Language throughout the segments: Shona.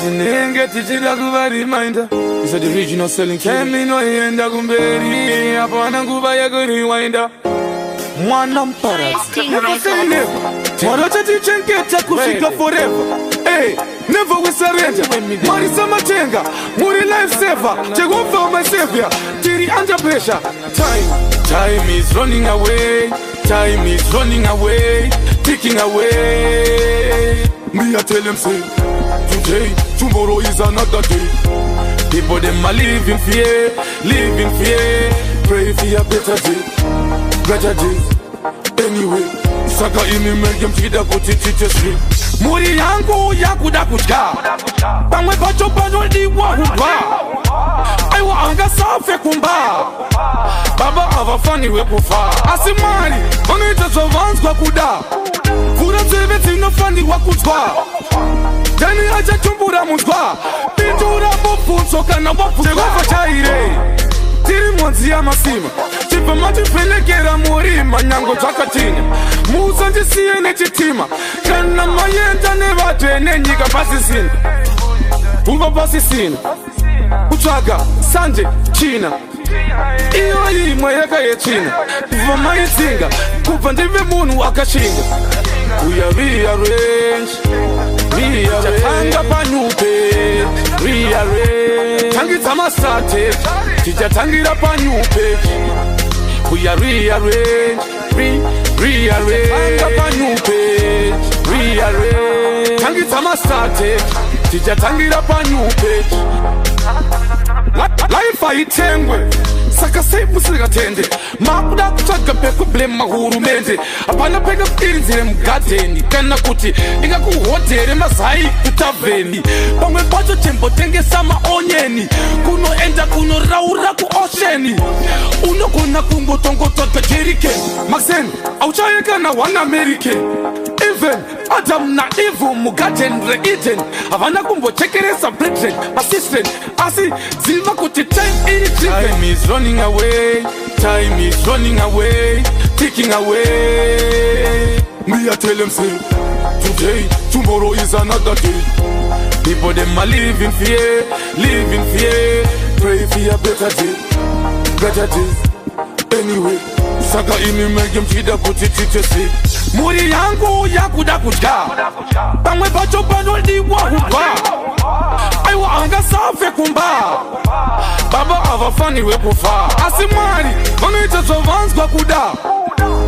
Nenge tichida kuva reminder. It's the original selling Kemino yenda kumberi. Apana kuva ya kuriwinda. Mwana mpara. Never say never. Mwana chatichenketa kufika forever. Hey, never we surrender. Marisa Matenga, Muri life saver. Jehovah my savior. Tiri under pressure. Time is running away. Time is running away. Ticking away. Me I tell them say, today, tomorrow is another day. People them are living fear, pray for a better day, better days. Anyway, saka imi megem tida kutichiche street. Muri yangu yakuda kuchka, bangwe bacho banyo liwa huba. Aiwa anga safe kumba, baba avafani wekufa. Asimari, onita zavans kwa kuda. Kura zeveti nofani wakutwa. Deni aja chumbura muzwa. Pintura bofunso kana wapu Jehovah chaire. Tiri mwanzi ya masima. Chipa mati pelekera murima nyango chakatinya. Musa njisiye nechitima. Kana mayenta nevate nenyika pasi sina. Uva pasi sina. Uchaga, sanje, china. Iyo imwe yaka ye china. Uva mayizinga. Kupa ndive munu wakashinga. We are rearrange. Tanga panyupe, rearrange. Tangi tama started, tija tangira panyupe. We are rearrange, rearrange. Tanga panyupe, rearrange. Tangi tama started, tija tangira panyupe. Life aitengwe. Saka sepu sigatende. Makuda kuchaga peko blame mahuru mende. Apana peka firinzire mgadeni. Kana kuti inga kuhotere mazai kutaveni. Pangwe bacho tempo tenge sama onyeni. Kuno enda kuno raura ku osheni. Uno kuna kungo tongo tota jerike. Maxen, auchayeka na one American. Even Adam na Evo mugaten re-eden. Havana kumbo chekeresa brethren, assistant. Asi zilma kuti time iri driven. Time is running away, time is running away, ticking away. Me I tell them say, today, tomorrow is another day. People them are living fear, pray for a better day, better days. Anyway, saka imi megem chida kutichiche street. Muri yangu yakuda kuchka, bangwe bacho banyo liwa huba. Aiwa anga safe kumba, baba avafani wekufa. Asimari, onita zavans kwa kuda.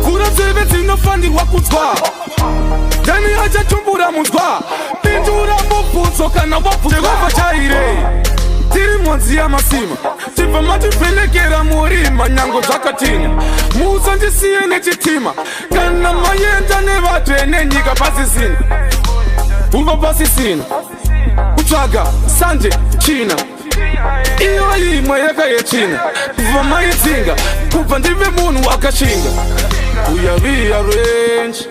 Kura zeveti nofani wakutwa. Deni aja chumbura muzwa. Pintura bofunso kana wapu Jehovah chaire. Tiri mwanzi ya masima. Chipa mati pelekera murima nyango chakatinya. Musa njisiye nechitima. Kana mayenta nevate nenyika pasi sina. Uva pasi sina. Uchaga, sanje, china. Iyo imwe yaka ye china. Uva mayizinga. Kupa ndive munu wakashinga. We are rearrange.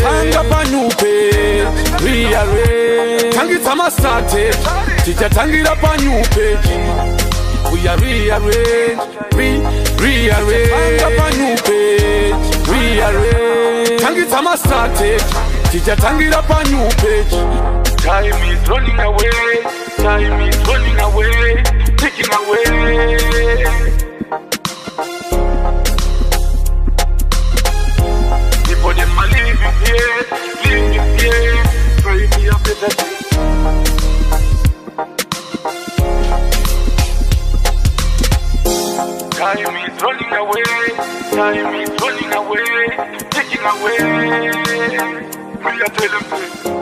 Tanga panyupe, rearrange. Tangi tama started, tija tangira panyupe. We are rearrange, rearrange. Tanga panyupe, rearrange. Tangi tama started, tija tangira panyupe. Time is running away, time is running away, ticking away. People them are living here, pray me a better day. Time is running away, taking away. We are telling them.